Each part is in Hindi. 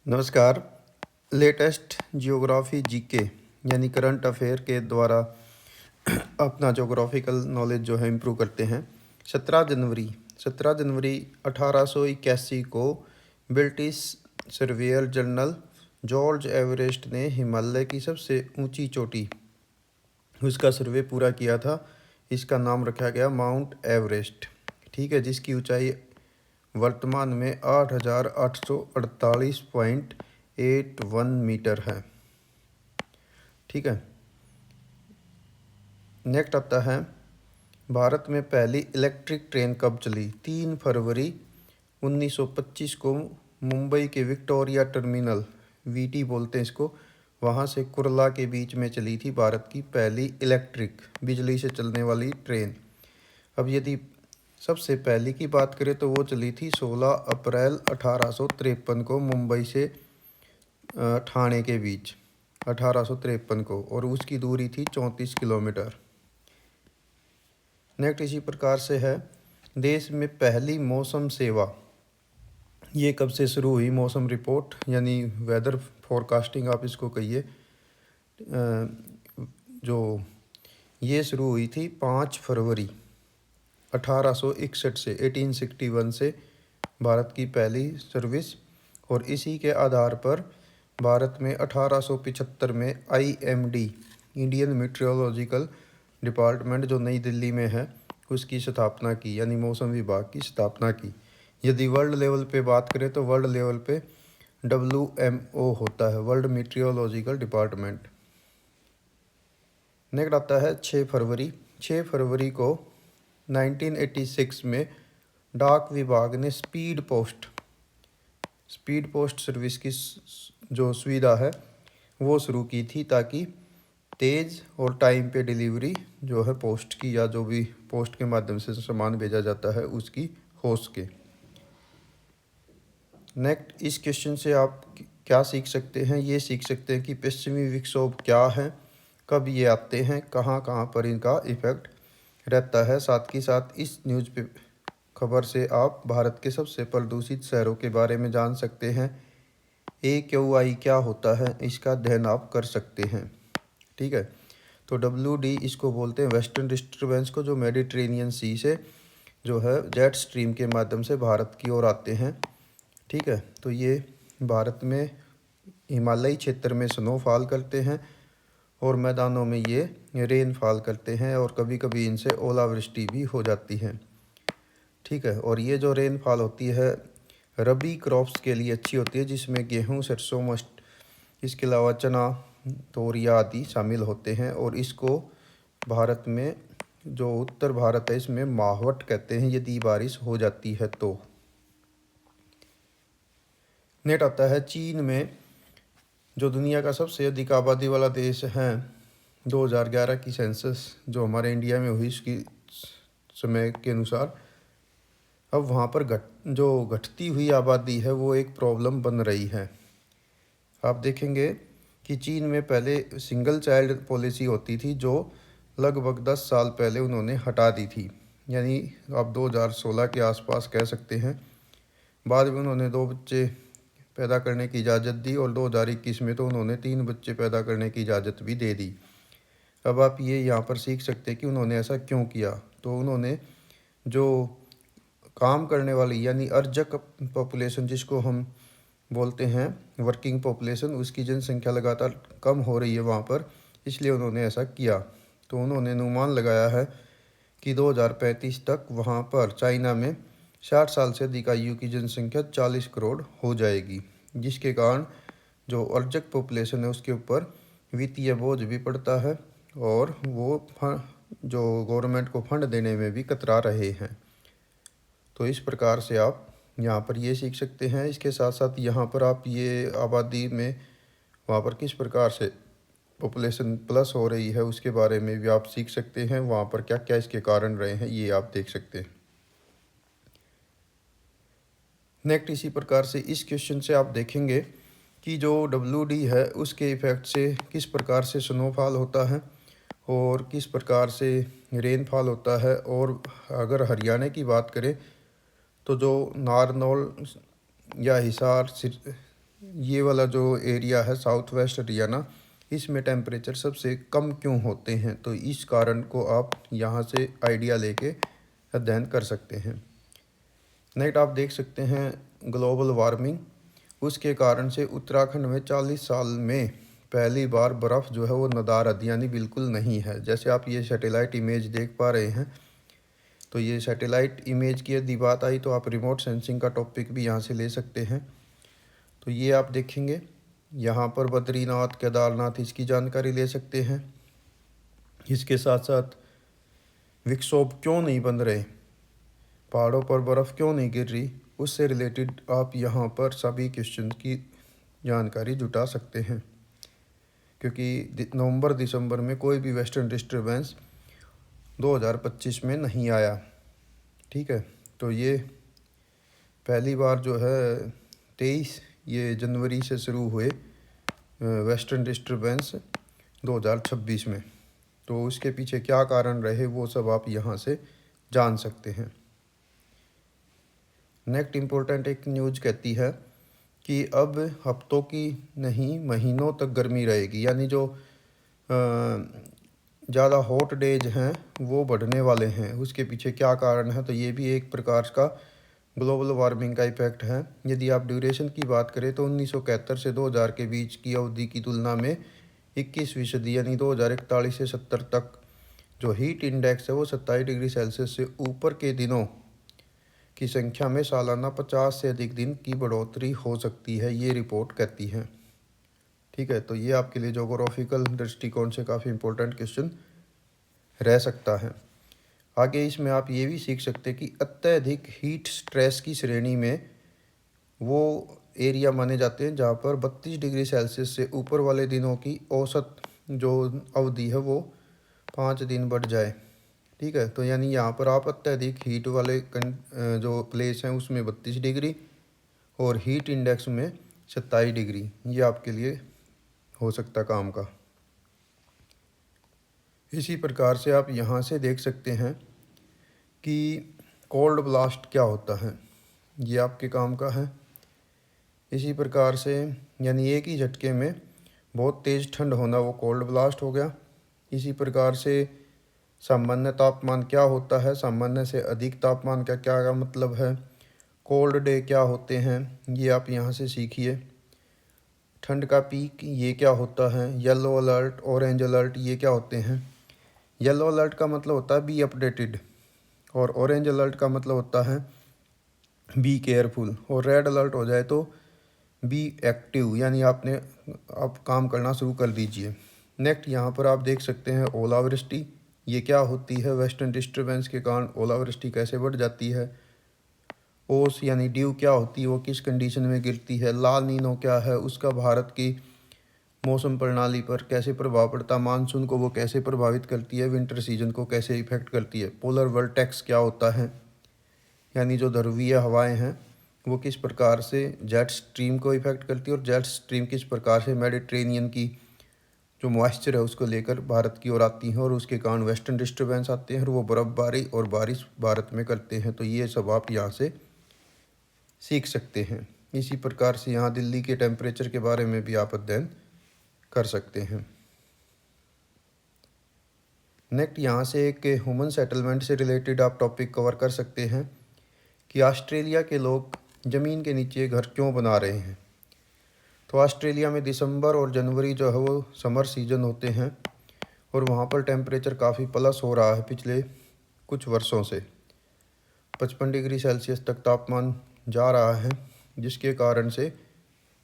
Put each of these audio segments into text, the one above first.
नमस्कार। लेटेस्ट जियोग्राफी जीके यानी करंट अफेयर के द्वारा अपना जोग्राफिकल नॉलेज जो है इम्प्रूव करते हैं। 17 जनवरी 1881 को British surveyor general George Everest ने हिमालय की सबसे ऊंची चोटी उसका सर्वे पूरा किया था। इसका नाम रखा गया माउंट एवरेस्ट। ठीक है, जिसकी ऊंचाई वर्तमान में 8,848.81 मीटर है। ठीक है, नेक्स्ट आता है भारत में पहली इलेक्ट्रिक ट्रेन कब चली। 3 फरवरी 1925 को मुंबई के विक्टोरिया टर्मिनल, वीटी बोलते हैं इसको, वहाँ से कुर्ला के बीच में चली थी भारत की पहली इलेक्ट्रिक बिजली से चलने वाली ट्रेन। अब यदि सबसे पहली की बात करें तो वो चली थी 16 अप्रैल 1853 को मुंबई से ठाणे के बीच 1853 को, और उसकी दूरी थी 34 किलोमीटर। नेक्स्ट इसी प्रकार से है, देश में पहली मौसम सेवा ये कब से शुरू हुई। मौसम रिपोर्ट यानी वेदर फोरकास्टिंग आप इसको कहिए, जो ये शुरू हुई थी 5 फरवरी 1861 से 1861 से भारत की पहली सर्विस। और इसी के आधार पर भारत में 1875 में IMD इंडियन मीटरोलॉजिकल डिपार्टमेंट जो नई दिल्ली में है उसकी स्थापना की, यानी मौसम विभाग की स्थापना की। यदि वर्ल्ड लेवल पे बात करें तो वर्ल्ड लेवल पे WMO होता है, वर्ल्ड मीटरोलॉजिकल डिपार्टमेंट। नेक्स्ट आता है 6 फरवरी को 1986 में डाक विभाग ने स्पीड पोस्ट सर्विस की जो सुविधा है वो शुरू की थी, ताकि तेज़ और टाइम पे डिलीवरी जो है पोस्ट की, या जो भी पोस्ट के माध्यम से सामान भेजा जाता है उसकी हो सके। नेक्स्ट इस क्वेश्चन से आप क्या सीख सकते हैं। ये सीख सकते हैं कि पश्चिमी विक्षोभ क्या है, कब ये आते हैं, कहाँ कहाँ पर इनका इफेक्ट रहता है। साथ ही साथ इस न्यूज़ पे खबर से आप भारत के सबसे प्रदूषित शहरों के बारे में जान सकते हैं। AQI क्या होता है इसका अध्ययन आप कर सकते हैं। ठीक है, तो WD इसको बोलते हैं वेस्टर्न डिस्टर्बेंस को, जो मेडिटेरेनियन सी से जो है जेट स्ट्रीम के माध्यम से भारत की ओर आते हैं। ठीक है, तो ये भारत में हिमालयी क्षेत्र में स्नोफॉल करते हैं और मैदानों में ये रेनफॉल करते हैं, और कभी कभी इनसे ओलावृष्टि भी हो जाती है। ठीक है, और ये जो रेनफॉल होती है रबी क्रॉप्स के लिए अच्छी होती है, जिसमें गेहूँ, सरसों, मस्ट, इसके अलावा चना, तोरिया आदि शामिल होते हैं। और इसको भारत में जो उत्तर भारत है इसमें मावट कहते हैं यदि बारिश हो जाती है तो। नेट आता है चीन में जो दुनिया का सबसे अधिक आबादी वाला देश है, 2011 की सेंसस जो हमारे इंडिया में हुई उसकी समय के अनुसार, अब वहाँ पर घटती हुई आबादी है वो एक प्रॉब्लम बन रही है। आप देखेंगे कि चीन में पहले सिंगल चाइल्ड पॉलिसी होती थी, जो लगभग 10 साल पहले उन्होंने हटा दी थी, यानी आप 2016 के आसपास कह सकते हैं। बाद में उन्होंने 2 बच्चे पैदा करने की इजाज़त दी, और 2021 में तो उन्होंने 3 बच्चे पैदा करने की इजाज़त भी दे दी। अब आप ये यहाँ पर सीख सकते हैं कि उन्होंने ऐसा क्यों किया। तो उन्होंने जो काम करने वाली यानी अर्जक पॉपुलेशन जिसको हम बोलते हैं वर्किंग पॉपुलेशन, उसकी जनसंख्या लगातार कम हो रही है वहाँ पर, इसलिए उन्होंने ऐसा किया। तो उन्होंने अनुमान लगाया है कि 2035 तक वहाँ पर चाइना में 60 साल से अधिक आयु की जनसंख्या 40 करोड़ हो जाएगी, जिसके कारण जो अर्जक पॉपुलेशन है उसके ऊपर वित्तीय बोझ भी पड़ता है, और वो जो गवर्नमेंट को फंड देने में भी कतरा रहे हैं। तो इस प्रकार से आप यहाँ पर ये सीख सकते हैं। इसके साथ साथ यहाँ पर आप ये आबादी में वहाँ पर किस प्रकार से पॉपुलेशन प्लस हो रही है उसके बारे में भी आप सीख सकते हैं। वहाँ पर क्या क्या इसके कारण रहे हैं ये आप देख सकते हैं। नेक्स्ट इसी प्रकार से इस क्वेश्चन से आप देखेंगे कि जो WD है उसके इफ़ेक्ट से किस प्रकार से स्नोफॉल होता है और किस प्रकार से रेनफॉल होता है। और अगर हरियाणा की बात करें तो जो नारनौल या हिसार ये वाला जो एरिया है साउथ वेस्ट हरियाणा, इसमें टेम्परेचर सबसे कम क्यों होते हैं, तो इस कारण को आप यहाँ से आइडिया लेके अध्ययन कर सकते हैं। नेक्स्ट आप देख सकते हैं ग्लोबल वार्मिंग, उसके कारण से उत्तराखंड में 40 साल में पहली बार बर्फ़ जो है वो नदार आदि यानी बिल्कुल नहीं है। जैसे आप ये सैटेलाइट इमेज देख पा रहे हैं, तो ये सैटेलाइट इमेज की यदि बात आई तो आप रिमोट सेंसिंग का टॉपिक भी यहाँ से ले सकते हैं। तो ये आप देखेंगे यहाँ पर बद्रीनाथ, केदारनाथ, इसकी जानकारी ले सकते हैं। इसके साथ साथ विक्षोभ क्यों नहीं बन रहे, पहाड़ों पर बर्फ़ क्यों नहीं गिर रही, उससे रिलेटेड आप यहाँ पर सभी क्वेश्चन की जानकारी जुटा सकते हैं। क्योंकि नवंबर दिसंबर में कोई भी वेस्टर्न डिस्टर्बेंस 2025 में नहीं आया, ठीक है। तो ये पहली बार जो है 23 ये जनवरी से शुरू हुए वेस्टर्न डिस्टर्बेंस 2026 में। तो उसके पीछे क्या कारण रहे वो सब आप यहाँ से जान सकते हैं। नेक्स्ट इम्पोर्टेंट एक न्यूज़ कहती है कि अब हफ्तों की नहीं महीनों तक गर्मी रहेगी, यानी जो ज़्यादा हॉट डेज हैं वो बढ़ने वाले हैं। उसके पीछे क्या कारण है, तो ये भी एक प्रकार का ग्लोबल वार्मिंग का इफेक्ट है। यदि आप ड्यूरेशन की बात करें तो 1971 से 2000 के बीच की अवधि की तुलना में 21% यानी 2041 से 70 तक जो हीट इंडेक्स है वो 27 डिग्री सेल्सियस से ऊपर के दिनों की संख्या में सालाना 50 से अधिक दिन की बढ़ोतरी हो सकती है, ये रिपोर्ट कहती है, ठीक है। तो ये आपके लिए जोग्राफिकल दृष्टिकोण से काफ़ी इंपॉर्टेंट क्वेश्चन रह सकता है। आगे इसमें आप ये भी सीख सकते हैं कि अत्यधिक हीट स्ट्रेस की श्रेणी में वो एरिया माने जाते हैं जहाँ पर 32 डिग्री सेल्सियस से ऊपर वाले दिनों की औसत जो अवधि है वो 5 दिन बढ़ जाए, ठीक है। तो यानी यहाँ पर आप अत्यधिक हीट वाले जो प्लेस हैं उसमें 32 डिग्री और हीट इंडेक्स में 27 डिग्री, ये आपके लिए हो सकता काम का। इसी प्रकार से आप यहाँ से देख सकते हैं कि कोल्ड ब्लास्ट क्या होता है, ये आपके काम का है। इसी प्रकार से यानी एक ही झटके में बहुत तेज़ ठंड होना वो कोल्ड ब्लास्ट हो गया। इसी प्रकार से सामान्य तापमान क्या होता है, सामान्य से अधिक तापमान का क्या मतलब है, कोल्ड डे क्या होते हैं, ये आप यहाँ से सीखिए। ठंड का पीक ये क्या होता है, येलो अलर्ट, ऑरेंज अलर्ट ये क्या होते हैं। येलो अलर्ट का मतलब होता है बी अपडेटेड और ऑरेंज अलर्ट का मतलब होता है बी केयरफुल, और रेड अलर्ट हो जाए तो बी एक्टिव, यानी आप काम करना शुरू कर दीजिए। नेक्स्ट यहाँ पर आप देख सकते हैं ओलावृष्टि, ये क्या होती है, वेस्टर्न डिस्टर्बेंस के कारण ओलावृष्टि कैसे बढ़ जाती है। ओस यानी ड्यू क्या होती है, वो किस कंडीशन में गिरती है। लाल नीनो क्या है, उसका भारत की मौसम प्रणाली पर कैसे प्रभाव पड़ता है, मानसून को वो कैसे प्रभावित करती है, विंटर सीजन को कैसे इफेक्ट करती है। पोलर वर्टेक्स क्या होता है, यानी जो ध्रुवीय हवाएं हैं वो किस प्रकार से जेट स्ट्रीम को इफेक्ट करती है और जेट स्ट्रीम किस प्रकार से मेडिटेरेनियन की जो मॉइस्चर है उसको लेकर भारत की ओर आती हैं और उसके कारण वेस्टर्न डिस्टर्बेंस आते हैं और वो बर्फ़बारी और बारिश भारत में करते हैं। तो ये सब आप यहाँ से सीख सकते हैं। इसी प्रकार से यहाँ दिल्ली के टेम्परेचर के बारे में भी आप अध्ययन कर सकते हैं। नेक्स्ट यहाँ से एक ह्यूमन सेटलमेंट से रिलेटेड आप टॉपिक कवर कर सकते हैं कि ऑस्ट्रेलिया के लोग ज़मीन के नीचे घर क्यों बना रहे हैं। तो ऑस्ट्रेलिया में दिसंबर और जनवरी जो है वो समर सीजन होते हैं और वहाँ पर टेम्परेचर काफ़ी प्लस हो रहा है पिछले कुछ वर्षों से, 55 डिग्री सेल्सियस तक तापमान जा रहा है, जिसके कारण से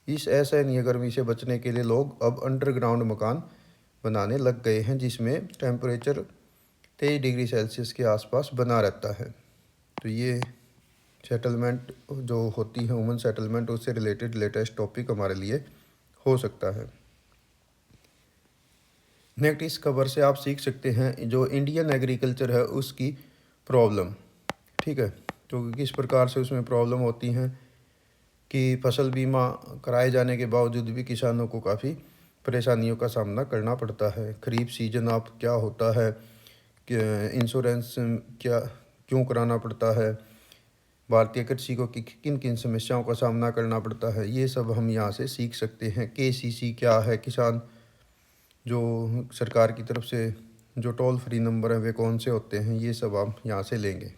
इस असहनीय गर्मी से बचने के लिए लोग अब अंडरग्राउंड मकान बनाने लग गए हैं, जिसमें टेम्परेचर 23 डिग्री सेल्सियस के आसपास बना रहता है। तो ये सेटलमेंट जो होती है ह्यूमन सेटलमेंट, उससे रिलेटेड लेटेस्ट टॉपिक हमारे लिए हो सकता है। नेक्स्ट इस खबर से आप सीख सकते हैं जो इंडियन एग्रीकल्चर है उसकी प्रॉब्लम, ठीक है। तो किस प्रकार से उसमें प्रॉब्लम होती हैं कि फसल बीमा कराए जाने के बावजूद भी किसानों को काफ़ी परेशानियों का सामना करना पड़ता है। खरीफ सीजन आप क्या होता है कि इंश्योरेंस क्या क्यों कराना पड़ता है, भारतीय कृषि को किन किन समस्याओं का सामना करना पड़ता है, ये सब हम यहाँ से सीख सकते हैं। केसीसी क्या है, किसान जो सरकार की तरफ से जो टोल फ्री नंबर हैं वे कौन से होते हैं, ये सब हम यहाँ से लेंगे।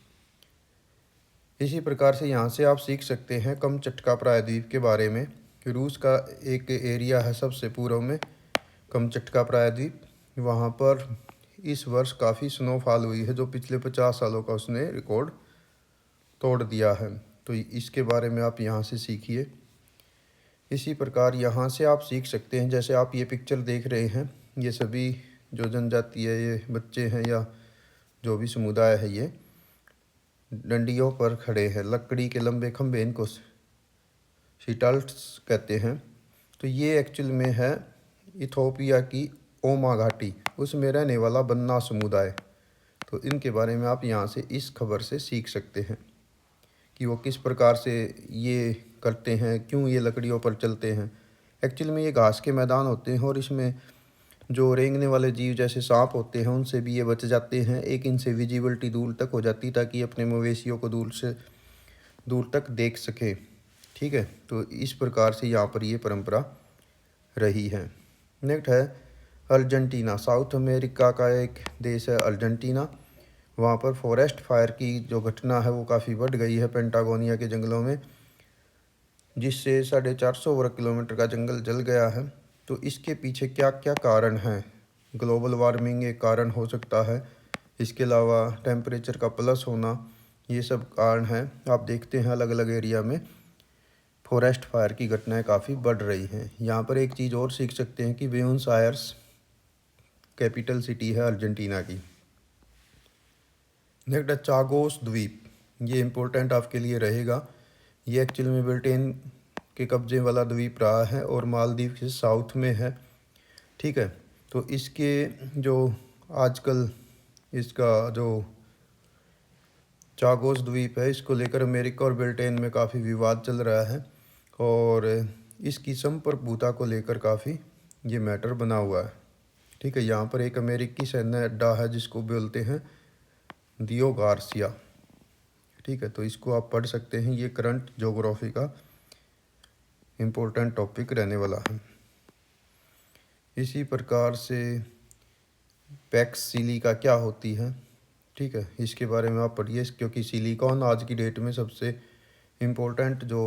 इसी प्रकार से यहाँ से आप सीख सकते हैं कमचटका प्रायद्वीप के बारे में। रूस का एक एरिया है सबसे पूर्व में कमचटका प्रायद्वीप, वहाँ पर इस वर्ष काफ़ी स्नोफॉल हुई है जो पिछले 50 सालों का उसने रिकॉर्ड तोड़ दिया है। तो इसके बारे में आप यहाँ से सीखिए। इसी प्रकार यहाँ से आप सीख सकते हैं, जैसे आप ये पिक्चर देख रहे हैं, ये सभी जो जनजाति है, ये बच्चे हैं या जो भी समुदाय है, ये डंडियों पर खड़े हैं, लकड़ी के लंबे खंभे, इनको शिटाल्ट्स कहते हैं। तो ये एक्चुअल में है इथोपिया की ओमा घाटी, उसमें रहने वाला बन्ना समुदाय। तो इनके बारे में आप यहाँ से इस खबर से सीख सकते हैं कि वो किस प्रकार से ये करते हैं, क्यों ये लकड़ियों पर चलते हैं। एक्चुअल में ये घास के मैदान होते हैं और इसमें जो रेंगने वाले जीव जैसे सांप होते हैं उनसे भी ये बच जाते हैं। एक इनसे विजिबिलिटी दूर तक हो जाती ताकि अपने मवेशियों को दूर तक देख सके। ठीक है, तो इस प्रकार से यहाँ पर ये परंपरा रही है। नेक्स्ट है अर्जेंटीना। साउथ अमेरिका का एक देश है अर्जेंटीना। वहाँ पर फॉरेस्ट फायर की जो घटना है वो काफ़ी बढ़ गई है पेंटागोनिया के जंगलों में, जिससे 450 वर्ग किलोमीटर का जंगल जल गया है। तो इसके पीछे क्या क्या कारण हैं? ग्लोबल वार्मिंग एक कारण हो सकता है, इसके अलावा टेम्परेचर का प्लस होना, ये सब कारण हैं। आप देखते हैं अलग अलग एरिया में फॉरेस्ट फायर की घटनाएं काफ़ी बढ़ रही हैं। यहाँ पर एक चीज़ और सीख सकते हैं कि ब्यूनस आयर्स कैपिटल सिटी है अर्जेंटीना की। नेक्स्ट है चागोस द्वीप। ये इम्पोर्टेंट आपके लिए रहेगा। ये एक्चुअल में ब्रिटेन के कब्जे वाला द्वीप रहा है और मालदीव के साउथ में है। ठीक है, तो इसके जो आजकल इसका जो चागोस द्वीप है, इसको लेकर अमेरिका और ब्रिटेन में काफ़ी विवाद चल रहा है और इसकी संप्रभुता को लेकर काफ़ी ये मैटर बना हुआ है। ठीक है, यहाँ पर एक अमेरिकी सैन्य अड्डा है जिसको बोलते हैं दियो गार्सिया। ठीक है, तो इसको आप पढ़ सकते हैं, ये करंट ज्योग्राफी का इम्पोर्टेंट टॉपिक रहने वाला है। इसी प्रकार से पैक्स सिलिका क्या होती है, ठीक है, इसके बारे में आप पढ़िए, क्योंकि सिलिकॉन आज की डेट में सबसे इम्पोर्टेंट जो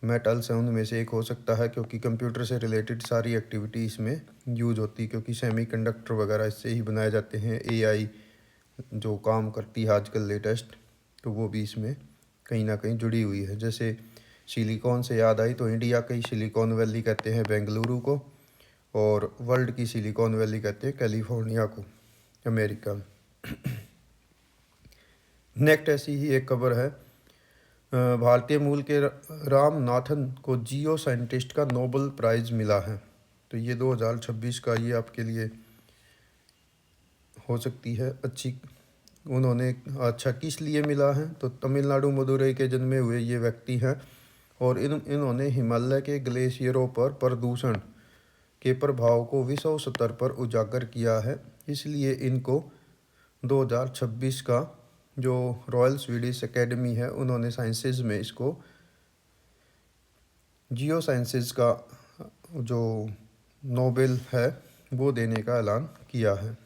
मेटल्स हैं उनमें से एक हो सकता है, क्योंकि कंप्यूटर से रिलेटेड सारी एक्टिविटी इसमें यूज होती है, क्योंकि सेमीकंडक्टर वगैरह इससे ही बनाए जाते हैं। एआई जो काम करती है आजकल लेटेस्ट, तो वो भी इसमें कहीं ना कहीं जुड़ी हुई है। जैसे सिलिकॉन से याद आई तो इंडिया की सिलिकॉन वैली कहते हैं बेंगलुरु को, और वर्ल्ड की सिलिकॉन वैली कहते हैं कैलिफोर्निया को, अमेरिका में। नेक्स्ट ऐसी ही एक खबर है, भारतीय मूल के रामनाथन को जियो साइंटिस्ट का नोबेल प्राइज़ मिला है। तो ये 2026 का ये आपके लिए हो सकती है अच्छी। उन्होंने अच्छा किस लिए मिला है, तो तमिलनाडु मदुरई के जन्मे हुए ये व्यक्ति हैं और इन्होंने हिमालय के ग्लेशियरों पर प्रदूषण के प्रभाव को विश्व स्तर पर उजागर किया है। इसलिए इनको 2026 का जो रॉयल स्वीडिश एकेडमी है उन्होंने साइंसेज में इसको जियो साइंसेज का जो नोबेल है वो देने का ऐलान किया है।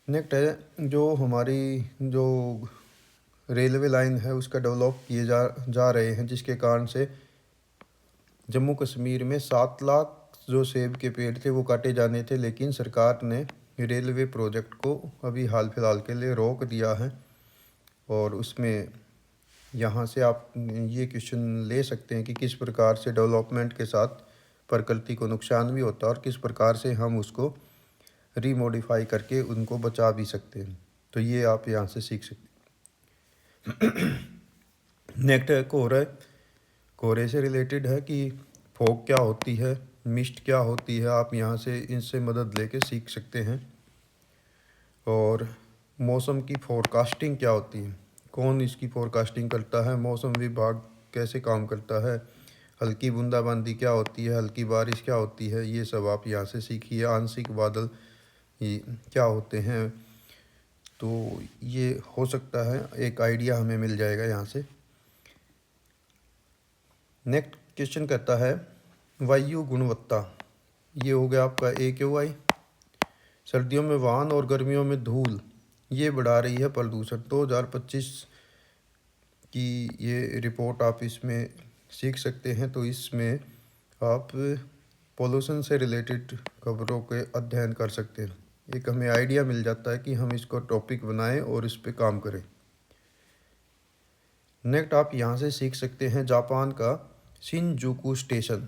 नेक्स्ट है जो हमारी जो रेलवे लाइन है उसका डेवलप किए जा रहे हैं, जिसके कारण से जम्मू कश्मीर में 7 लाख जो सेब के पेड़ थे वो काटे जाने थे, लेकिन सरकार ने रेलवे प्रोजेक्ट को अभी हाल फिलहाल के लिए रोक दिया है। और उसमें यहाँ से आप ये क्वेश्चन ले सकते हैं कि किस प्रकार से डेवलपमेंट के साथ प्रकृति को नुकसान भी होता है और किस प्रकार से हम उसको रीमॉडिफाई करके उनको बचा भी सकते हैं। तो ये आप यहाँ से सीख सकते हैं। नेक्स्ट है कोहरे। कोहरे से रिलेटेड है कि फॉग क्या होती है, मिस्ट क्या होती है, आप यहाँ से इनसे मदद लेके सीख सकते हैं। और मौसम की फोरकास्टिंग क्या होती है, कौन इसकी फोरकास्टिंग करता है, मौसम विभाग कैसे काम करता है, हल्की बूंदाबांदी क्या होती है, हल्की बारिश क्या होती है, ये सब आप यहाँ से सीखिए। आंशिक बादल ये क्या होते हैं, तो ये हो सकता है एक आइडिया हमें मिल जाएगा यहाँ से। नेक्स्ट क्वेश्चन कहता है वायु गुणवत्ता, ये हो गया आपका AQI। सर्दियों में वाहन और गर्मियों में धूल, ये बढ़ा रही है प्रदूषण। 2025 की ये रिपोर्ट आप इसमें सीख सकते हैं। तो इसमें आप पोल्यूशन से रिलेटेड खबरों के अध्ययन कर सकते हैं। एक हमें आइडिया मिल जाता है कि हम इसको टॉपिक बनाएं और इस पे काम करें। नेक्स्ट आप यहाँ से सीख सकते हैं जापान का शिनजुकू स्टेशन,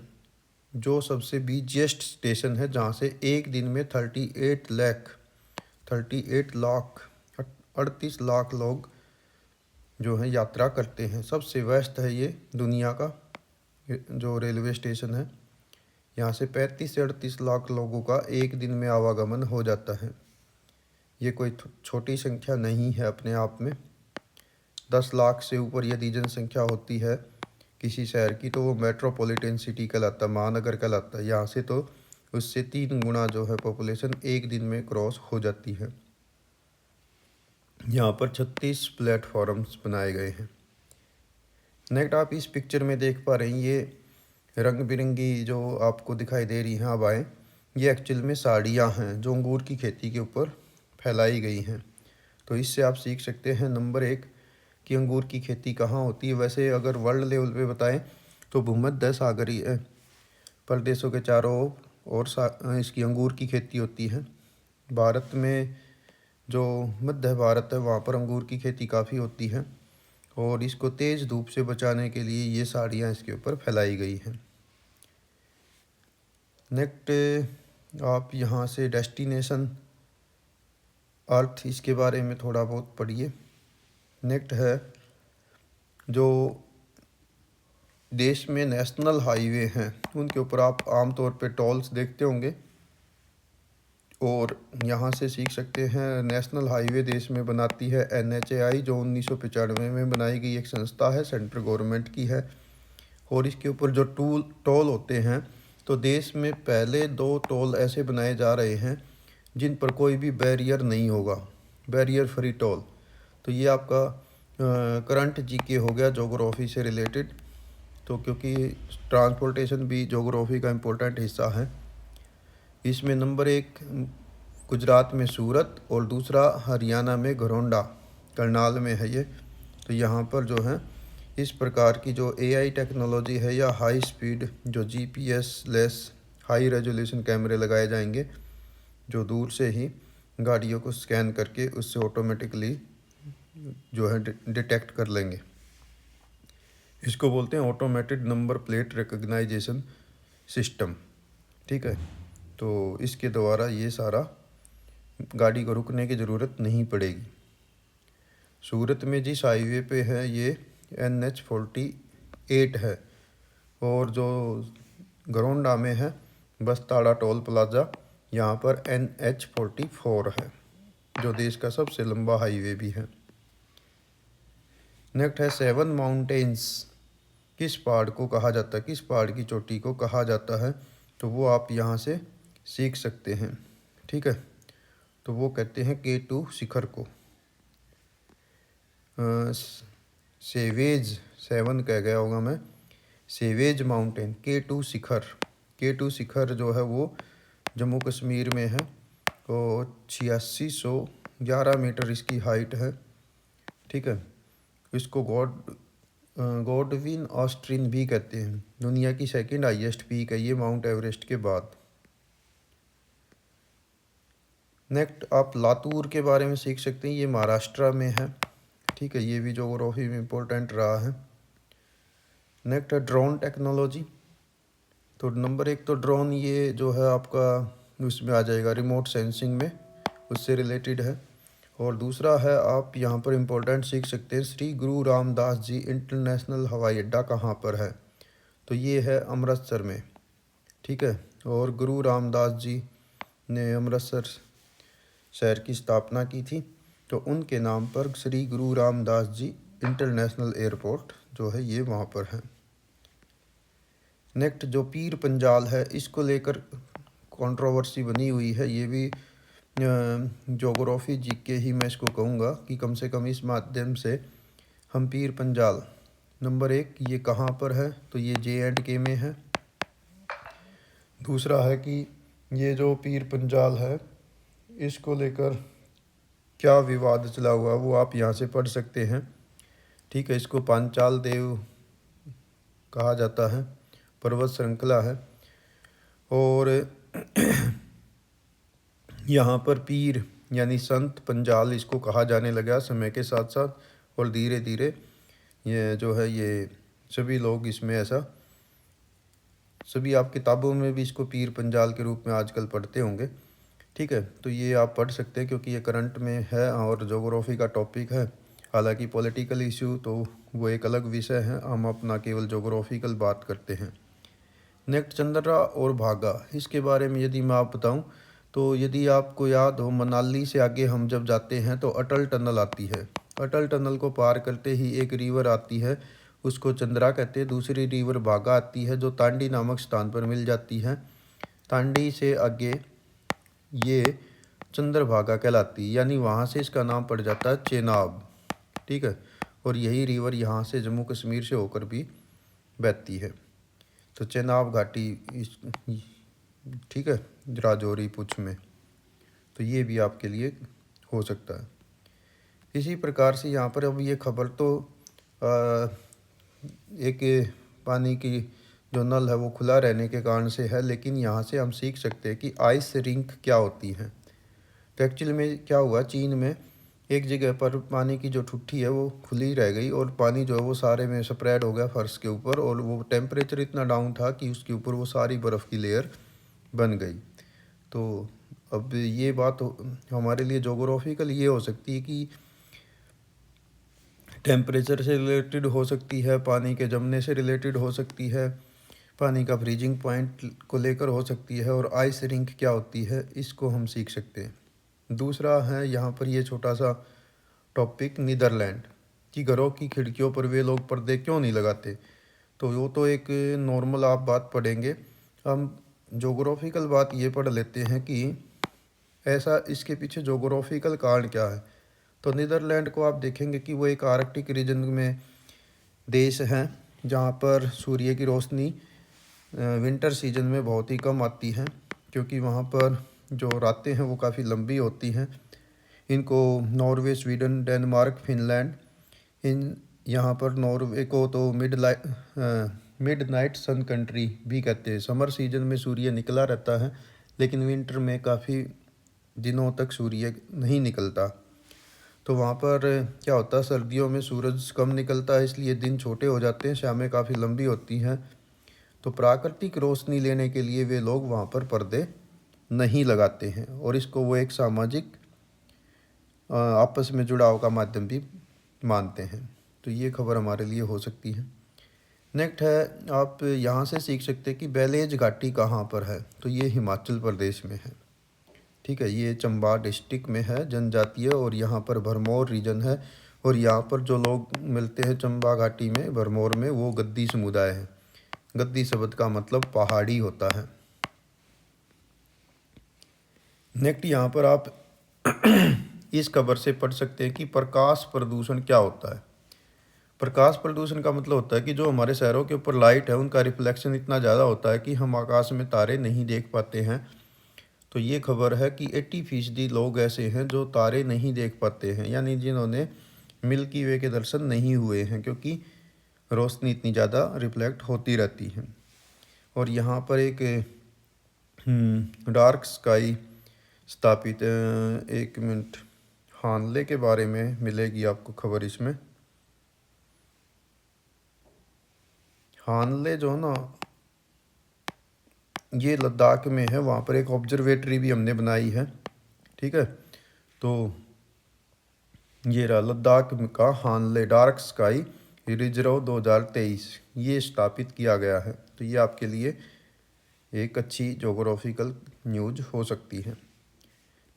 जो सबसे बिजिएस्ट स्टेशन है, जहाँ से एक दिन में 38 लाख 38 लाख लोग जो है यात्रा करते हैं। सबसे व्यस्त है ये दुनिया का जो रेलवे स्टेशन है। यहाँ से 35 से 38 लाख लोगों का एक दिन में आवागमन हो जाता है। ये कोई छोटी संख्या नहीं है अपने आप में। 10 लाख से ऊपर यदि जनसंख्या होती है किसी शहर की, तो वो मेट्रोपॉलिटन सिटी कहलाता है, महानगर कहलाता है। यहाँ से तो उससे 3 गुना जो है पॉपुलेशन एक दिन में क्रॉस हो जाती है। यहाँ पर 36 प्लेटफॉर्म्स बनाए गए हैं। नेक्स्ट आप इस पिक्चर में देख पा रहे हैं, ये रंग बिरंगी जो आपको दिखाई दे रही हैं हवाएं, ये एक्चुअल में साड़ियाँ हैं जो अंगूर की खेती के ऊपर फैलाई गई हैं। तो इससे आप सीख सकते हैं नंबर 1 कि अंगूर की खेती कहाँ होती है। वैसे अगर वर्ल्ड लेवल पे बताएं तो भूमध्य सागरीय प्रदेशों के चारों ओर इसकी अंगूर की खेती होती है। भारत में जो मध्य भारत है वहाँ पर अंगूर की खेती काफ़ी होती है और इसको तेज़ धूप से बचाने के लिए ये साड़ियाँ इसके ऊपर फैलाई गई हैं। नेक्स्ट आप यहाँ से डेस्टिनेशन अर्थ, इसके बारे में थोड़ा बहुत पढ़िए। नेक्स्ट है जो देश में नेशनल हाईवे हैं उनके ऊपर आप आमतौर पे टोल्स देखते होंगे और यहाँ से सीख सकते हैं। नेशनल हाईवे देश में बनाती है NHAI, जो 1995 में बनाई गई एक संस्था है, सेंट्रल गवर्नमेंट की है। और इसके ऊपर जो टोल होते हैं, तो देश में पहले 2 टोल ऐसे बनाए जा रहे हैं जिन पर कोई भी बैरियर नहीं होगा, बैरियर फ्री टोल। तो ये आपका करंट GK हो गया जोग्राफ़ी से रिलेटेड। तो क्योंकि ट्रांसपोर्टेशन भी जोग्राफ़ी का इम्पोर्टेंट हिस्सा है। इसमें नंबर 1 गुजरात में सूरत और दूसरा हरियाणा में घरोंडा, करनाल में है ये। तो यहाँ पर जो है इस प्रकार की जो AI टेक्नोलॉजी है या हाई स्पीड जो GPS लेस हाई रेजोल्यूशन कैमरे लगाए जाएंगे, जो दूर से ही गाड़ियों को स्कैन करके उससे ऑटोमेटिकली जो है डिटेक्ट कर लेंगे। इसको बोलते हैं automated number plate recognisation system. ठीक है, तो इसके द्वारा ये सारा गाड़ी को रुकने की ज़रूरत नहीं पड़ेगी। सूरत में जिस हाईवे पे है ये NH48 है और जो घरोंडा में है बस्ताड़ा टोल प्लाज़ा, यहाँ पर NH44 है, जो देश का सबसे लंबा हाईवे भी है। नेक्स्ट है 7 माउंटेन्स, किस पहाड़ को कहा जाता है, किस पहाड़ की चोटी को कहा जाता है, तो वो आप यहाँ से सीख सकते हैं। ठीक है, तो वो कहते हैं K2 शिखर को। सेवेज 7 कह गया होगा मैं, सेवेज माउंटेन K2 शिखर। K2 शिखर जो है वो जम्मू कश्मीर में है और 8611 मीटर इसकी हाइट है। ठीक है, इसको गॉडविन ऑस्ट्रिन भी कहते हैं। दुनिया की सेकंड हाईएस्ट पीक है ये माउंट एवरेस्ट के बाद। नेक्स्ट आप लातूर के बारे में सीख सकते हैं, ये महाराष्ट्र में है। ठीक है, ये भी ज्योग्राफी में इम्पोर्टेंट रहा है। नेक्स्ट है ड्रोन टेक्नोलॉजी। तो नंबर 1 तो ड्रोन ये जो है आपका उसमें आ जाएगा रिमोट सेंसिंग में, उससे रिलेटेड है। और दूसरा है आप यहाँ पर इम्पोर्टेंट सीख सकते हैं श्री गुरु रामदास जी इंटरनेशनल हवाई अड्डा कहाँ पर है, तो ये है अमृतसर में। ठीक है, और गुरु रामदास जी ने अमृतसर शहर की स्थापना की थी, तो उनके नाम पर श्री गुरु रामदास जी इंटरनेशनल एयरपोर्ट जो है ये वहाँ पर है। नेक्स्ट जो पीर पंजाल है, इसको लेकर कंट्रोवर्सी बनी हुई है। ये भी जोग्राफ़ी जीके ही मैं इसको कहूँगा कि कम से कम इस माध्यम से हम पीर पंजाल नंबर 1 ये कहाँ पर है, तो ये J&K में है। दूसरा है कि ये जो पीर पंजाल है इसको लेकर क्या विवाद चला हुआ वो आप यहाँ से पढ़ सकते हैं। ठीक है, इसको पांचाल देव कहा जाता है, पर्वत श्रृंखला है। और यहाँ पर पीर यानी संत पंजाल इसको कहा जाने लगा समय के साथ साथ, और धीरे धीरे ये जो है ये सभी लोग इसमें ऐसा, सभी आप किताबों में भी इसको पीर पंजाल के रूप में आजकल पढ़ते होंगे। ठीक है, तो ये आप पढ़ सकते हैं क्योंकि ये करंट में है और जोग्राफ़ी का टॉपिक है। हालांकि पॉलिटिकल इशू तो वो एक अलग विषय है, हम अपना केवल जोग्राफिकल बात करते हैं। नेक्स्ट चंद्रा और भागा, इसके बारे में यदि मैं आप बताऊं तो यदि आपको याद हो मनाली से आगे हम जब जाते हैं तो अटल टनल आती है। अटल टनल को पार करते ही एक रिवर आती है, उसको चंद्रा कहते हैं। दूसरी रिवर भागा आती है जो तांडी नामक स्थान पर मिल जाती है। तांडी से आगे ये चंद्रभागा कहलाती है, यानी वहाँ से इसका नाम पड़ जाता है चेनाब। ठीक है, और यही रिवर यहाँ से जम्मू कश्मीर से होकर भी बहती है, तो चेनाब घाटी इस, ठीक है, राजौरी पुछ में, तो ये भी आपके लिए हो सकता है। इसी प्रकार से यहाँ पर अब ये खबर तो एक पानी की जो नल है वो खुला रहने के कारण से है, लेकिन यहाँ से हम सीख सकते हैं कि आइस रिंक क्या होती है। तो एक्चुअली में क्या हुआ, चीन में एक जगह पर पानी की जो ठुट्ठी है वो खुली रह गई और पानी जो है वो सारे में स्प्रेड हो गया फर्श के ऊपर, और वो टेम्परेचर इतना डाउन था कि उसके ऊपर वो सारी बर्फ़ की लेयर बन गई। तो अब ये बात हमारे लिए जोग्राफिकल ये हो सकती है कि टेम्परेचर से रिलेटेड हो सकती है, पानी के जमने से रिलेटेड हो सकती है, पानी का फ्रीजिंग पॉइंट को लेकर हो सकती है, और आइस रिंक क्या होती है इसको हम सीख सकते हैं। दूसरा है यहाँ पर ये छोटा सा टॉपिक नीदरलैंड कि घरों की खिड़कियों पर वे लोग पर्दे क्यों नहीं लगाते। तो वो तो एक नॉर्मल आप बात पढ़ेंगे, हम जोग्राफिकल बात ये पढ़ लेते हैं कि ऐसा इसके पीछे जोग्राफिकल कारण क्या है। तो नीदरलैंड को आप देखेंगे कि वो एक आर्कटिक रीजन में देश है जहाँ पर सूर्य की रोशनी विंटर सीजन में बहुत ही कम आती है, क्योंकि वहाँ पर जो रातें हैं वो काफ़ी लंबी होती हैं। इनको नॉर्वे, स्वीडन, डेनमार्क, फिनलैंड, इन यहाँ पर नॉर्वे को तो मिड नाइट सन कंट्री भी कहते हैं। समर सीजन में सूर्य निकला रहता है, लेकिन विंटर में काफ़ी दिनों तक सूर्य नहीं निकलता। तो वहाँ पर क्या होता है, सर्दियों में सूरज कम निकलता है, इसलिए दिन छोटे हो जाते हैं, शामें काफ़ी लंबी होती हैं। तो प्राकृतिक रोशनी लेने के लिए वे लोग वहाँ पर पर्दे नहीं लगाते हैं, और इसको वो एक सामाजिक आपस में जुड़ाव का माध्यम भी मानते हैं। तो ये खबर हमारे लिए हो सकती है। नेक्स्ट है, आप यहाँ से सीख सकते हैं कि बैलेज घाटी कहाँ पर है, तो ये हिमाचल प्रदेश में है। ठीक है, ये चंबा डिस्ट्रिक्ट में है, जनजातीय, और यहाँ पर भरमौर रीजन है, और यहाँ पर जो लोग मिलते हैं चंबा घाटी में, भरमौर में, वो गद्दी समुदाय है। गद्दी शब्द का मतलब पहाड़ी होता है। नेक्स्ट यहाँ पर आप इस खबर से पढ़ सकते हैं कि प्रकाश प्रदूषण क्या होता है। प्रकाश प्रदूषण का मतलब होता है कि जो हमारे शहरों के ऊपर लाइट है उनका रिफ्लेक्शन इतना ज़्यादा होता है कि हम आकाश में तारे नहीं देख पाते हैं। तो ये खबर है कि 80% लोग ऐसे हैं जो तारे नहीं देख पाते हैं, यानी जिन्होंने मिल्की वे के दर्शन नहीं हुए हैं, क्योंकि रोशनी इतनी ज़्यादा रिफ्लेक्ट होती रहती है। और यहाँ पर एक डार्क स्काई स्थापित, एक मिनट, हानले के बारे में मिलेगी आपको खबर इसमें। हानले जो है ना, ये लद्दाख में है, वहाँ पर एक ऑब्जर्वेटरी भी हमने बनाई है। ठीक है, तो ये रहा लद्दाख का हानले डार्क स्काई रिजर्व 2023, ये स्थापित किया गया है। तो ये आपके लिए एक अच्छी जोग्राफिकल न्यूज हो सकती है।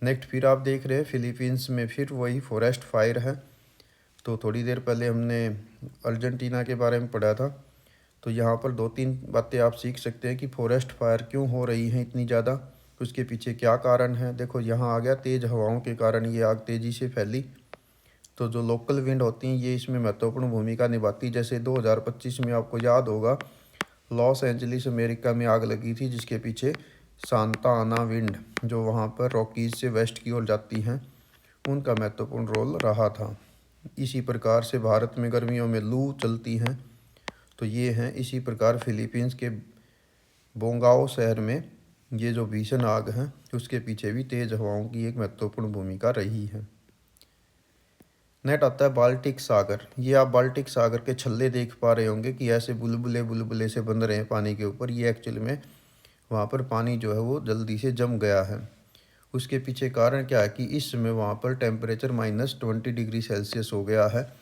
नेक्स्ट फिर आप देख रहे हैं फिलीपींस में फिर वही फॉरेस्ट फायर है। तो थोड़ी देर पहले हमने अर्जेंटीना के बारे में पढ़ा था, तो यहाँ पर 2-3 बातें आप सीख सकते हैं कि फॉरेस्ट फायर क्यों हो रही हैं इतनी ज़्यादा। उसके पीछे क्या कारण है? देखो यहाँ आ गया, तेज़ हवाओं के कारण ये आग तेज़ी से फैली। तो जो लोकल विंड होती हैं ये इसमें महत्वपूर्ण भूमिका निभाती। जैसे 2025 में आपको याद होगा लॉस एंजलिस अमेरिका में आग लगी थी, जिसके पीछे सांता आना विंड जो वहाँ पर रॉकीज से वेस्ट की ओर जाती हैं उनका महत्वपूर्ण रोल रहा था। इसी प्रकार से भारत में गर्मियों में लू चलती हैं, तो ये हैं। इसी प्रकार फिलीपींस के बोंगाओ शहर में ये जो भीषण आग है उसके पीछे भी तेज़ हवाओं की एक महत्वपूर्ण भूमिका रही है। नेक्स्ट आता है बाल्टिक सागर। ये आप बाल्टिक सागर के छल्ले देख पा रहे होंगे कि ऐसे बुलबुले बुलबुले से बन रहे हैं पानी के ऊपर। ये एक्चुअली में वहाँ पर पानी जो है वो जल्दी से जम गया है। उसके पीछे कारण क्या है कि इस समय वहाँ पर टेम्परेचर -20 डिग्री सेल्सियस हो गया है।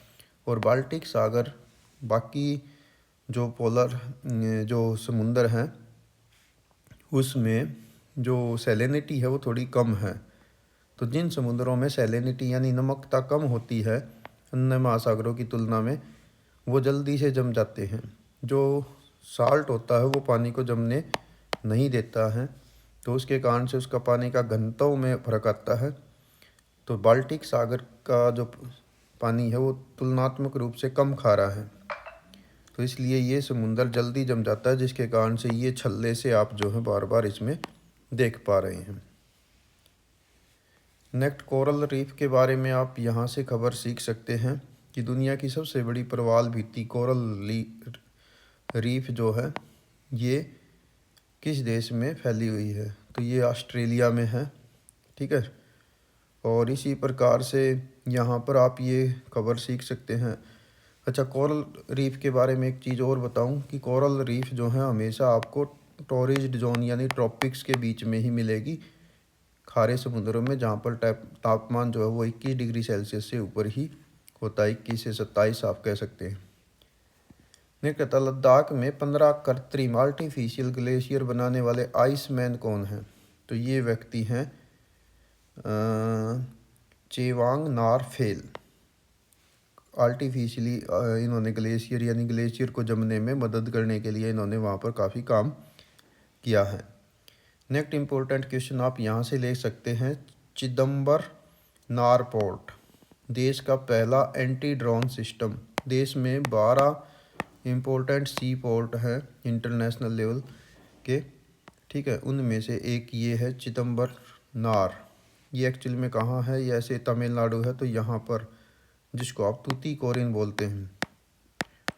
और बाल्टिक सागर बाकी जो पोलर जो समुंदर हैं उसमें जो सैलिनिटी है वो थोड़ी कम है। तो जिन समुद्रों में सैलिनिटी यानी नमकता कम होती है अन्य महासागरों की तुलना में, वो जल्दी से जम जाते हैं। जो साल्ट होता है वो पानी को जमने नहीं देता है, तो उसके कारण से उसका पानी का घनत्व में फर्क आता है। तो बाल्टिक सागर का जो पानी है वो तुलनात्मक रूप से कम खारा है, तो इसलिए ये समुंदर जल्दी जम जाता है, जिसके कारण से ये छल्ले से आप जो है बार बार इसमें देख पा रहे हैं। नेक्स्ट कोरल रीफ के बारे में आप यहाँ से खबर सीख सकते हैं कि दुनिया की सबसे बड़ी प्रवाल भित्ति कोरल रीफ जो है ये किस देश में फैली हुई है? तो ये ऑस्ट्रेलिया में है, ठीक है। और इसी प्रकार से यहाँ पर आप ये खबर सीख सकते हैं। अच्छा, कोरल रीफ के बारे में एक चीज़ और बताऊं कि कोरल रीफ जो है हमेशा आपको टॉरिड जोन यानी ट्रॉपिक्स के बीच में ही मिलेगी, खारे समुद्रों में, जहाँ पर तापमान जो है वो 21 डिग्री सेल्सियस से ऊपर ही होता है। 21 से 27 आप कह सकते हैं। निकट लद्दाख में 15 कृत्रिम आर्टिफिशियल ग्लेशियर बनाने वाले आइसमैन कौन हैं? तो ये व्यक्ति हैं चेवांग नारफेल। आर्टिफिशियली इन्होंने ग्लेशियर यानी ग्लेशियर को जमने में मदद करने के लिए इन्होंने वहाँ पर काफ़ी काम किया है। नेक्स्ट इम्पोर्टेंट क्वेश्चन आप यहाँ से ले सकते हैं। चिदम्बर नार पोर्ट देश का पहला एंटी ड्रोन सिस्टम। देश में 12 इम्पोर्टेंट सी पोर्ट हैं इंटरनेशनल लेवल के, ठीक है। उनमें से एक ये है चिदम्बर नार। ये एक्चुअली में कहाँ है? ये ऐसे तमिलनाडु है, तो यहाँ पर जिसको आप तूतीकोरिन बोलते हैं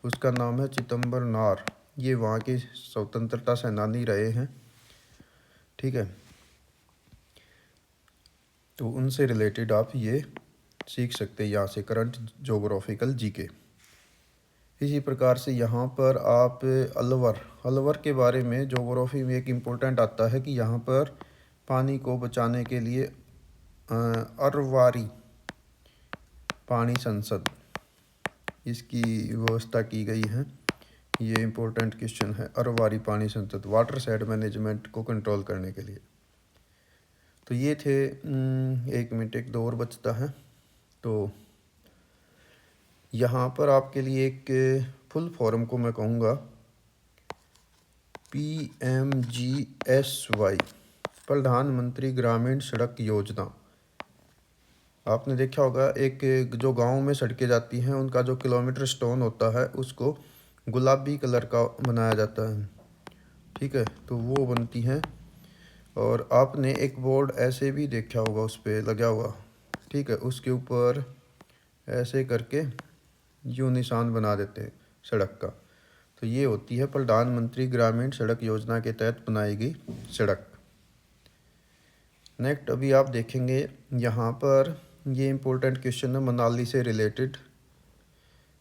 उसका नाम है चिदम्बर नार। ये वहाँ के स्वतंत्रता सेनानी रहे हैं, ठीक है। तो उनसे रिलेटेड आप ये सीख सकते हैं यहाँ से करंट जोग्राफिकल जीके। इसी प्रकार से यहाँ पर आप अलवर के बारे में जोग्राफी में एक इम्पोर्टेंट आता है कि यहाँ पर पानी को बचाने के लिए अरवारी पानी संसद इसकी व्यवस्था की गई है। ये इम्पोर्टेंट क्वेश्चन है, अरवारी पानी संसद वाटर साइड मैनेजमेंट को कंट्रोल करने के लिए। तो ये थे 1 मिनट 1 2 और बचता है। तो यहाँ पर आपके लिए एक फुल फॉर्म को मैं कहूँगा PMGSY, प्रधानमंत्री ग्रामीण सड़क योजना। आपने देखा होगा एक जो गांव में सड़कें जाती हैं उनका जो किलोमीटर स्टोन होता है उसको गुलाबी कलर का बनाया जाता है, ठीक है। तो वो बनती हैं। और आपने एक बोर्ड ऐसे भी देखा होगा उस पर लगा हुआ, ठीक है, उसके ऊपर ऐसे करके यूँ निशान बना देते हैं सड़क का। तो ये होती है प्रधानमंत्री ग्रामीण सड़क योजना के तहत बनाई गई सड़क। नेक्स्ट अभी आप देखेंगे यहाँ पर ये इम्पोर्टेंट क्वेश्चन है मनाली से रिलेटेड।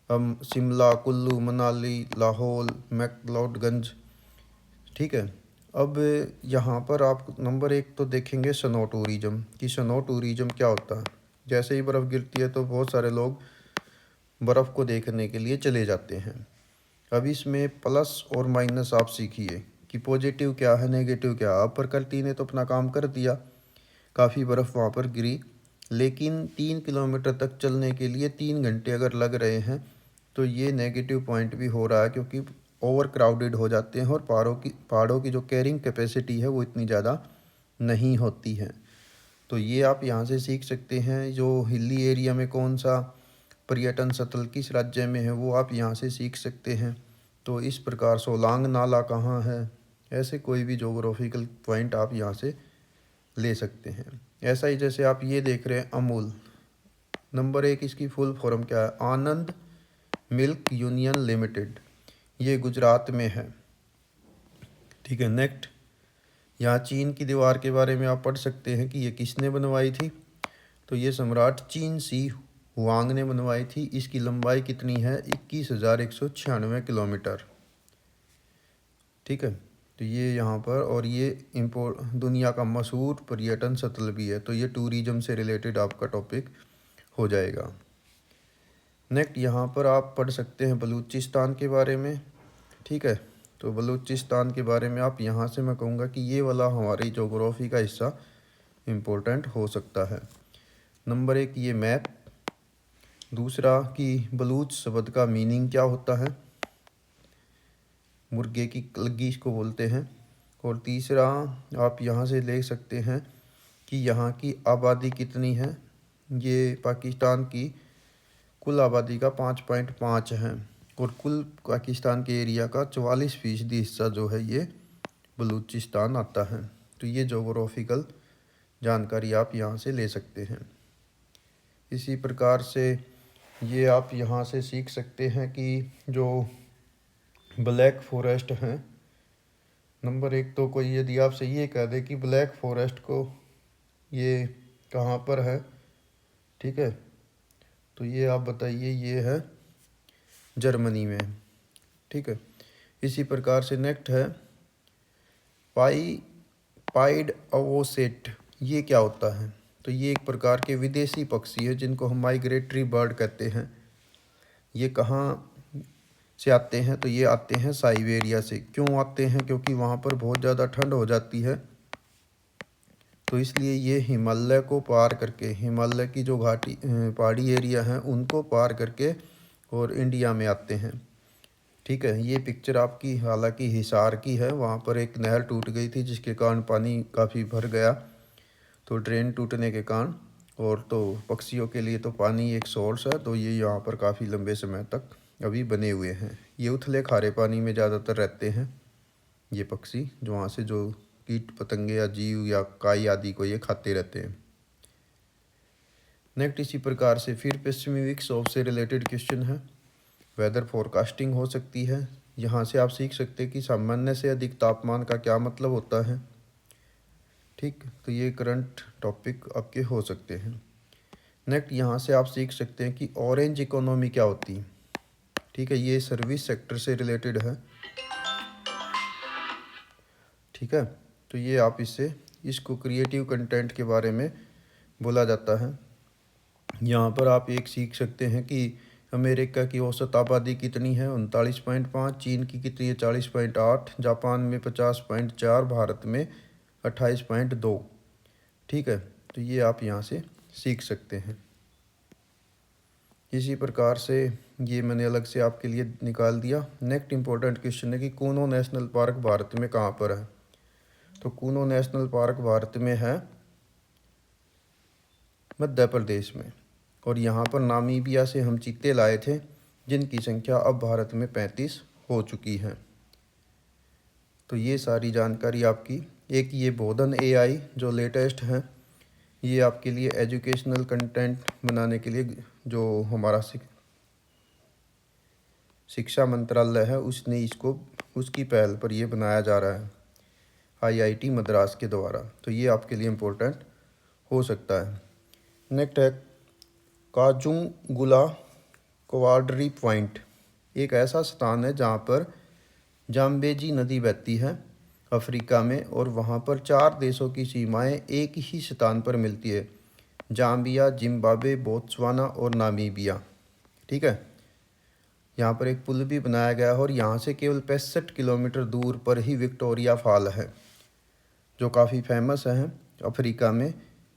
हम शिमला, कुल्लू, मनाली, लाहौल, मैक्लोडगंज, ठीक है। अब यहाँ पर आप नंबर 1 तो देखेंगे स्नो टूरिज़म कि स्नो टूरिज़म क्या होता है। जैसे ही बर्फ़ गिरती है तो बहुत सारे लोग बर्फ़ को देखने के लिए चले जाते हैं। अब इसमें प्लस और माइनस आप सीखिए कि पॉजिटिव क्या है, नेगेटिव क्या है। अब प्रकृति ने तो अपना काम कर दिया, काफ़ी बर्फ़ वहाँ पर गिरी, लेकिन 3 किलोमीटर तक चलने के लिए 3 घंटे अगर लग रहे हैं तो ये नेगेटिव पॉइंट भी हो रहा है, क्योंकि ओवर क्राउडेड हो जाते हैं और पहाड़ों की जो कैरिंग कैपेसिटी है वो इतनी ज़्यादा नहीं होती हैं। तो ये आप यहाँ से सीख सकते हैं। जो हिली एरिया में कौन सा पर्यटन स्थल किस राज्य में है वो आप यहाँ से सीख सकते हैं। तो इस प्रकार सोलांग नाला कहाँ है, ऐसे कोई भी जोग्राफिकल पॉइंट आप यहाँ से ले सकते हैं। ऐसा ही जैसे आप ये देख रहे हैं अमूल, नंबर 1 इसकी फुल फॉर्म क्या है, आनंद मिल्क यूनियन लिमिटेड, ये गुजरात में है। ठीक है, नेक्स्ट यहाँ चीन की दीवार के बारे में आप पढ़ सकते हैं कि ये किसने बनवाई थी। तो ये सम्राट चीन सी हुआंग ने बनवाई थी। इसकी लंबाई कितनी है, 21,196 किलोमीटर। ठीक है, तो ये यहाँ पर, और ये दुनिया का मशहूर पर्यटन स्थल भी है। तो ये टूरिज्म से रिलेटेड आपका टॉपिक हो जाएगा। नेक्स्ट यहाँ पर आप पढ़ सकते हैं बलूचिस्तान के बारे में। ठीक है, तो बलूचिस्तान के बारे में आप यहाँ से मैं कहूँगा कि ये वाला हमारी जोग्राफ़ी का हिस्सा इम्पोर्टेंट हो सकता है। नंबर 1 ये मैप, दूसरा कि बलूच शब्द का मीनिंग क्या होता है, मुर्गे की लग्गी इसको बोलते हैं। और तीसरा आप यहाँ से ले सकते हैं कि यहाँ की आबादी कितनी है। ये पाकिस्तान की कुल आबादी का 5.5 है, और कुल पाकिस्तान के एरिया का 44% हिस्सा जो है ये बलूचिस्तान आता है। तो ये जोग्राफिकल जानकारी आप यहाँ से ले सकते हैं। इसी प्रकार से ये आप यहाँ से सीख सकते हैं कि जो ब्लैक फॉरेस्ट हैं, नंबर 1 तो कोई यदि आपसे ये कह दे कि ब्लैक फॉरेस्ट को ये कहाँ पर है, ठीक है, तो ये आप बताइए ये है जर्मनी में। ठीक है, इसी प्रकार से नेक्स्ट है पाइड अवोसेट, ये क्या होता है। तो ये एक प्रकार के विदेशी पक्षी है जिनको हम माइग्रेटरी बर्ड कहते हैं। ये कहाँ से आते हैं, तो ये आते हैं साइबेरिया से। क्यों आते हैं, क्योंकि वहाँ पर बहुत ज़्यादा ठंड हो जाती है, तो इसलिए ये हिमालय को पार करके, हिमालय की जो घाटी पहाड़ी एरिया हैं उनको पार करके और इंडिया में आते हैं। ठीक है, ये पिक्चर आपकी हालांकि हिसार की है, वहाँ पर एक नहर टूट गई थी जिसके कारण पानी काफ़ी भर गया, तो ड्रेन टूटने के कारण, और तो पक्षियों के लिए तो पानी एक सोर्स है, तो ये यहाँ पर काफ़ी लंबे समय तक अभी बने हुए हैं। ये उथले खारे पानी में ज़्यादातर रहते हैं ये पक्षी, जो वहाँ से जो कीट पतंगे या जीव या काई आदि को ये खाते रहते हैं। नेक्स्ट इसी प्रकार से फिर पश्चिमी विक्षोभ से रिलेटेड क्वेश्चन है, वेदर फोरकास्टिंग हो सकती है। यहाँ से आप सीख सकते हैं कि सामान्य से अधिक तापमान का क्या मतलब होता है। ठीक, तो ये करंट टॉपिक आपके हो सकते हैं। नेक्स्ट यहाँ से आप सीख सकते हैं कि ऑरेंज इकोनॉमी क्या होती है। ठीक है, ये सर्विस सेक्टर से रिलेटेड है। ठीक है, तो ये आप इसको क्रिएटिव कंटेंट के बारे में बोला जाता है। यहाँ पर आप एक सीख सकते हैं कि अमेरिका की औसत आबादी कितनी है, 39.5, चीन की कितनी है, 40.8, जापान में 50.4, भारत में 28.2। ठीक है, तो ये आप यहाँ से सीख सकते हैं। इसी प्रकार से ये मैंने अलग से आपके लिए निकाल दिया। नेक्स्ट इम्पोर्टेंट क्वेश्चन है कि कूनो नेशनल पार्क भारत में कहाँ पर है। तो कूनो नेशनल पार्क भारत में है मध्य प्रदेश में, और यहाँ पर नामीबिया से हम चीते लाए थे जिनकी संख्या अब भारत में 35 हो चुकी है। तो ये सारी जानकारी आपकी, एक ये बोधन AI जो लेटेस्ट है, ये आपके लिए एजुकेशनल कंटेंट बनाने के लिए जो हमारा शिक्षा मंत्रालय है उसने इसको, उसकी पहल पर ये बनाया जा रहा है IIT मद्रास के द्वारा। तो ये आपके लिए इम्पोर्टेंट हो सकता है। नेक्स्ट है काजुंगुला क्वाड्री पॉइंट, एक ऐसा स्थान है जहाँ पर जाम्बेजी नदी बहती है अफ्रीका में, और वहाँ पर 4 देशों की सीमाएं एक ही स्थान पर मिलती है, जाम्बिया, जिम्बाब्वे, बोत्सवाना और नामीबिया। ठीक है, यहाँ पर एक पुल भी बनाया गया है, और यहाँ से केवल 65 किलोमीटर दूर पर ही विक्टोरिया फॉल है जो काफ़ी फेमस है अफ्रीका में।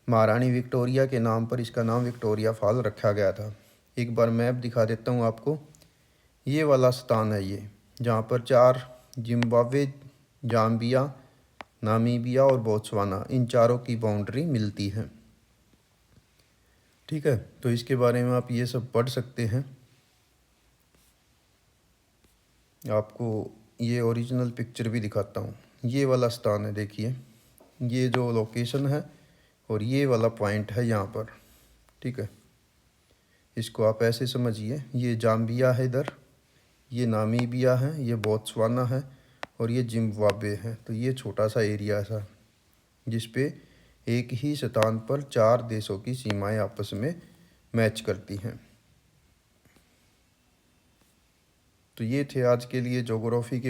महारानी विक्टोरिया के नाम पर इसका नाम विक्टोरिया फॉल रखा गया था। एक बार मैप दिखा देता हूँ आपको, ये वाला स्थान है ये, जहाँ पर 4 जिम्बाब्वे, जाम्बिया, नामीबिया और बोत्सवाना, इन चारों की बाउंड्री मिलती है। ठीक है, तो इसके बारे में आप ये सब पढ़ सकते हैं। आपको ये ओरिजिनल पिक्चर भी दिखाता हूँ। ये वाला स्थान है, देखिए ये जो लोकेशन है और ये वाला पॉइंट है यहाँ पर। ठीक है, इसको आप ऐसे समझिए, ये जाम्बिया है इधर, ये नामीबिया है, ये बोत्सवाना है और ये जिम्बाब्वे है। तो ये छोटा सा एरिया था जिस पे एक ही स्थान पर 4 देशों की सीमाएं आपस में मैच करती हैं। तो ये थे आज के लिए ज्योग्राफी के